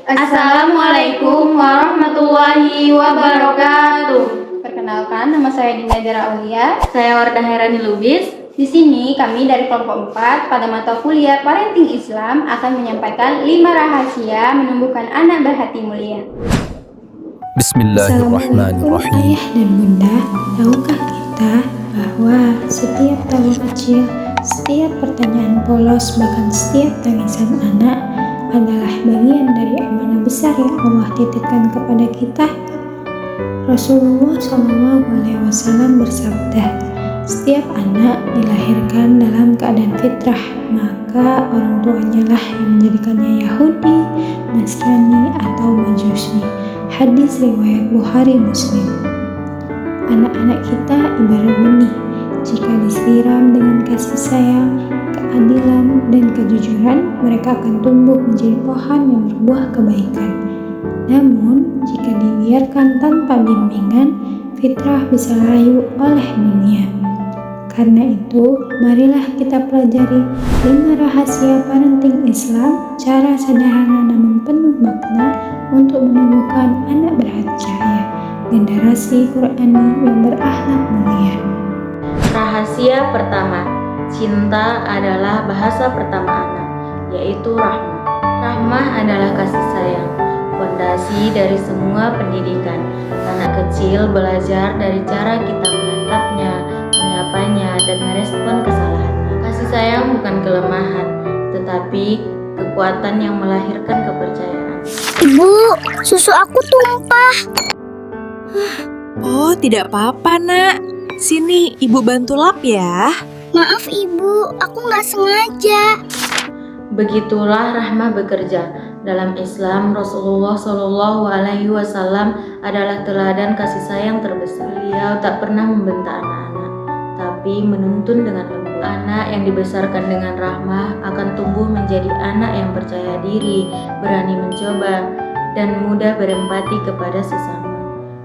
Assalamualaikum warahmatullahi wabarakatuh. Perkenalkan, nama saya Dinda Dara Aulia. Saya Wardah Herani Lubis. Di sini kami dari kelompok 4 pada mata kuliah Parenting Islam akan menyampaikan 5 rahasia menumbuhkan anak berhati mulia. Bismillahirrahmanirrahim. Ayah dan bunda, tahukah kita bahwa setiap tawa kecil, setiap pertanyaan polos, bahkan setiap tangisan anak adalah bagian dari amanah besar yang Allah titipkan kepada kita? Rasulullah SAW bersabda, setiap anak dilahirkan dalam keadaan fitrah, maka orang tuanya lah yang menjadikannya Yahudi, Nasrani, atau Majusi. Hadis riwayat Bukhari Muslim. Anak-anak kita ibarat benih, jika disiram dengan kasih sayang, keadilan, dan kejujuran, mereka akan tumbuh menjadi pohon yang berbuah kebaikan. Namun, jika dibiarkan tanpa bimbingan, fitrah bisa layu oleh dunia. Karena itu, marilah kita pelajari 5 rahasia parenting Islam, cara sederhana namun penuh makna untuk menumbuhkan anak berhati cahaya, generasi Qurani yang berakhlak mulia. Rahasia pertama, cinta adalah bahasa pertama anak, yaitu rahmah. Rahmah adalah kasih sayang, fondasi dari semua pendidikan. Anak kecil belajar dari cara kita menatapnya, menyapanya, dan merespon kesalahannya. Kasih sayang bukan kelemahan, tetapi kekuatan yang melahirkan kepercayaan. Ibu, susu aku tumpah. Oh, tidak apa-apa, Nak. Sini, Ibu bantu lap ya. Maaf ibu, aku nggak sengaja. Begitulah rahmah bekerja. Dalam Islam, Rasulullah Shallallahu Alaihi Wasallam adalah teladan kasih sayang terbesar. Beliau tak pernah membentak anak-anak, tapi menuntun dengan lembut. Anak yang dibesarkan dengan rahmah akan tumbuh menjadi anak yang percaya diri, berani mencoba, dan mudah berempati kepada sesama.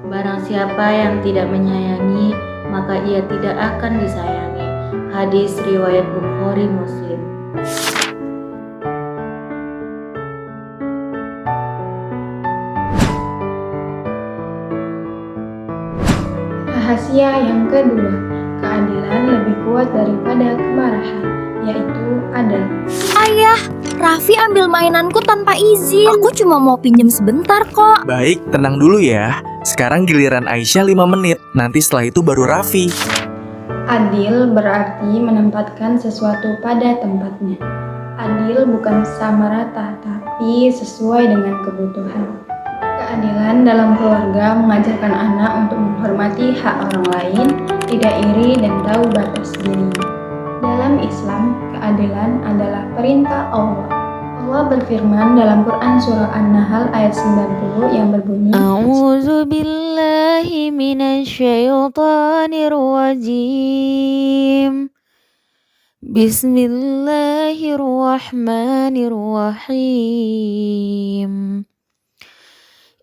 Barang siapa yang tidak menyayangi, maka ia tidak akan disayangi. Hadis riwayat Bukhari Muslim. Rahasia yang kedua, keadilan lebih kuat daripada kemarahan, yaitu adil. Ayah, Raffi ambil mainanku tanpa izin. Aku cuma mau pinjam sebentar kok. Baik, tenang dulu ya. Sekarang giliran Aisyah 5 menit. Nanti setelah itu baru Raffi. Adil berarti menempatkan sesuatu pada tempatnya. Adil bukan sama rata, tapi sesuai dengan kebutuhan. Keadilan dalam keluarga mengajarkan anak untuk menghormati hak orang lain, tidak iri dan tahu batas diri. Dalam Islam, keadilan adalah perintah Allah. Allah berfirman dalam Quran surah An-Nahl ayat 90 yang berbunyi, A'udzu billahi minasyaitonir rajim. Bismillahirrahmanirrahim.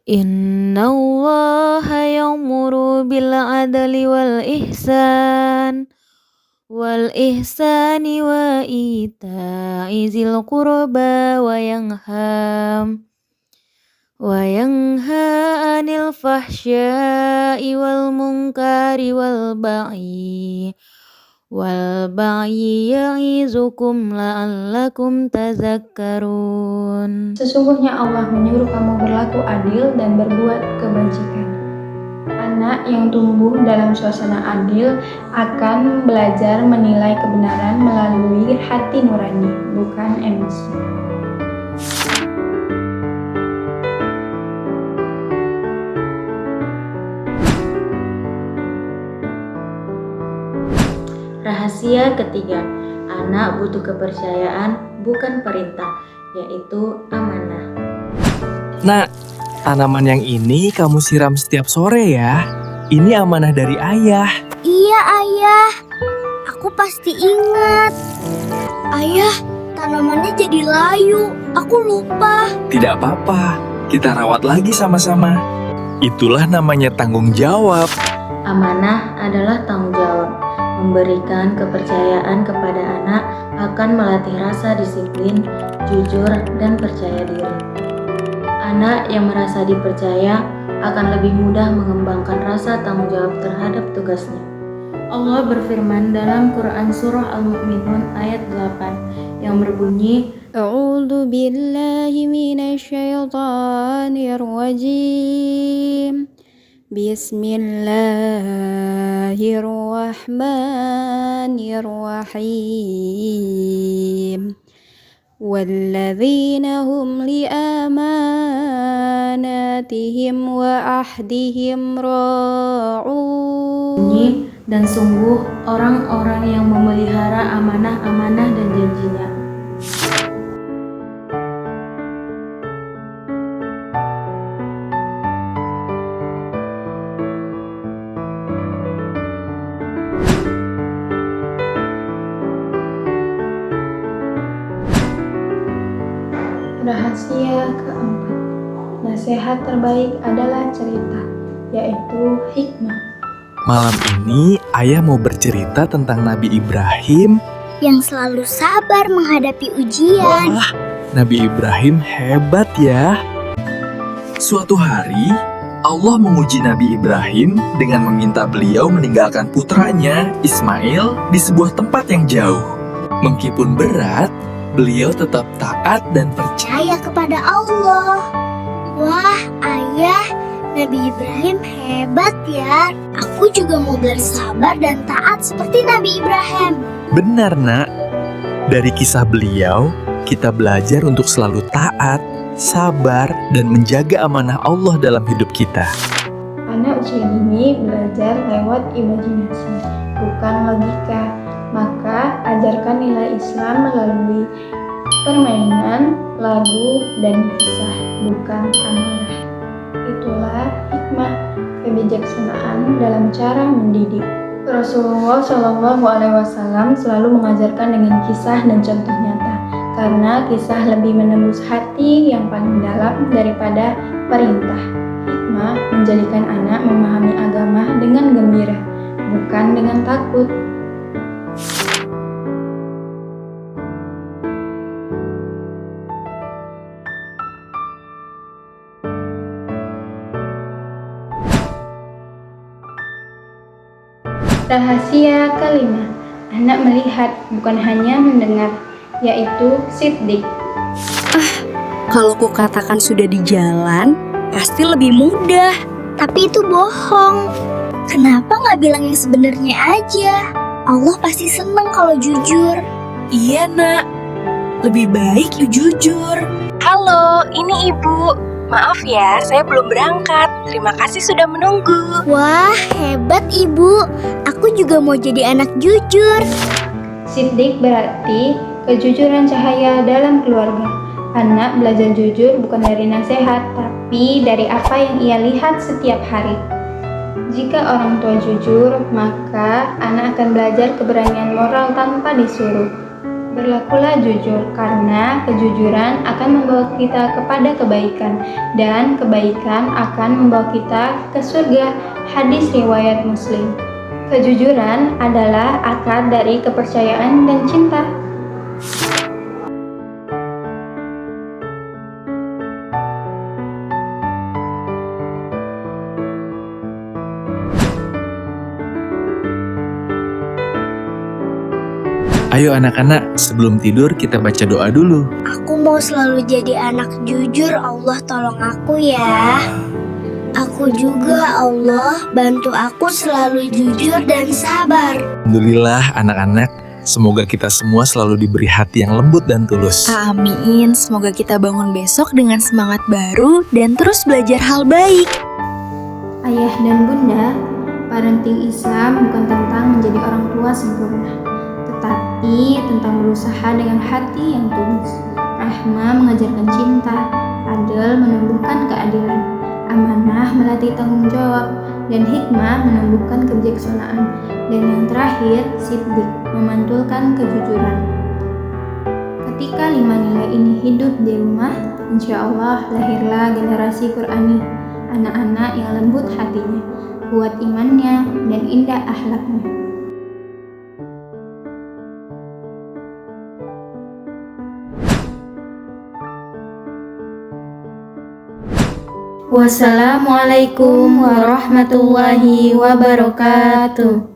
Innallaha ya'muru bil adli wal ihsani wa ita'i dzil qurba wa yanha 'anil fahsya'i wal munkari wal bagyi ya'izukum la'allakum tazakkarun. sesungguhnya Allah menyuruh kamu berlaku adil dan berbuat kebajikan. Anak yang tumbuh dalam suasana adil akan belajar menilai kebenaran melalui hati nurani, bukan emosi. Rahasia ketiga, anak butuh kepercayaan, bukan perintah, yaitu amanah. Nak, tanaman yang ini kamu siram setiap sore ya. Ini amanah dari ayah. Iya ayah, aku pasti ingat. Ayah, tanamannya jadi layu. Aku lupa. Tidak apa-apa, kita rawat lagi sama-sama. Itulah namanya tanggung jawab. Amanah adalah tanggung jawab. Memberikan kepercayaan kepada anak akan melatih rasa disiplin, jujur, dan percaya diri. Anak yang merasa dipercaya akan lebih mudah mengembangkan rasa tanggung jawab terhadap tugasnya. Allah berfirman dalam Quran Surah Al-Mu'minun ayat 8 yang berbunyi, A'udzu billahi minasyaitonir rajim. Bismillahirrahmanirrahim. Walladzina hum liamanatihim wa ahdihim ra'un. dan sungguh orang-orang yang memelihara amanah-amanah dan janjinya. Rahasia keempat, nasihat terbaik adalah cerita, yaitu hikmah. Malam ini ayah mau bercerita tentang Nabi Ibrahim. Yang selalu sabar menghadapi ujian. Wah, Nabi Ibrahim hebat ya. Suatu hari, Allah menguji Nabi Ibrahim dengan meminta beliau meninggalkan putranya, Ismail, di sebuah tempat yang jauh. Meskipun berat, beliau tetap taat dan percaya. Percaya kepada Allah. Wah, ayah, Nabi Ibrahim hebat ya. Aku juga mau bersabar dan taat seperti Nabi Ibrahim. Benar, Nak. Dari kisah beliau, kita belajar untuk selalu taat, sabar, dan menjaga amanah Allah dalam hidup kita. Anak usia dini belajar lewat imajinasi, bukan logika. Maka ajarkan nilai Islam melalui permainan, lagu, dan kisah, bukan amarah. Itulah hikmah kebijaksanaan dalam cara mendidik. Rasulullah SAW selalu mengajarkan dengan kisah dan contoh nyata, karena kisah lebih menembus hati yang paling dalam daripada perintah. Hikmah menjadikan anak memahami agama dengan gembira, bukan dengan takut. Rahasia kelima, anak melihat bukan hanya mendengar, yaitu siddiq. Kalau kukatakan sudah di jalan, pasti lebih mudah. Tapi itu bohong. Kenapa nggak bilang yang sebenarnya aja? Allah pasti seneng kalau jujur. Iya, Nak. Lebih baik you jujur. Halo, ini Ibu. Maaf ya, saya belum berangkat. Terima kasih sudah menunggu. Wah, hebat ibu. Aku juga mau jadi anak jujur. Siddiq berarti kejujuran cahaya dalam keluarga. Anak belajar jujur bukan dari nasihat, tapi dari apa yang ia lihat setiap hari. Jika orang tua jujur, maka anak akan belajar keberanian moral tanpa disuruh. Berlakulah jujur, karena kejujuran akan membawa kita kepada kebaikan, dan kebaikan akan membawa kita ke surga. Hadis riwayat Muslim. Kejujuran adalah akar dari kepercayaan dan cinta. Ayo anak-anak, sebelum tidur kita baca doa dulu. Aku mau selalu jadi anak jujur. Allah tolong aku ya. Aku juga, Allah bantu aku selalu jujur dan sabar. Alhamdulillah anak-anak, semoga kita semua selalu diberi hati yang lembut dan tulus. Amin. Semoga kita bangun besok dengan semangat baru dan terus belajar hal baik. Ayah dan bunda, parenting Islam bukan tentang menjadi orang tua sempurna, tetapi tentang berusaha dengan hati yang tulus. Rahmah mengajarkan cinta, adil menumbuhkan keadilan, amanah melatih tanggung jawab, dan hikmah menumbuhkan kebijaksanaan. Dan yang terakhir, siddiq memantulkan kejujuran. Ketika 5 nilai ini hidup di rumah, insya Allah lahirlah generasi Qurani, anak-anak yang lembut hatinya, kuat imannya, dan indah akhlaknya. Wassalamualaikum warahmatullahi wabarakatuh.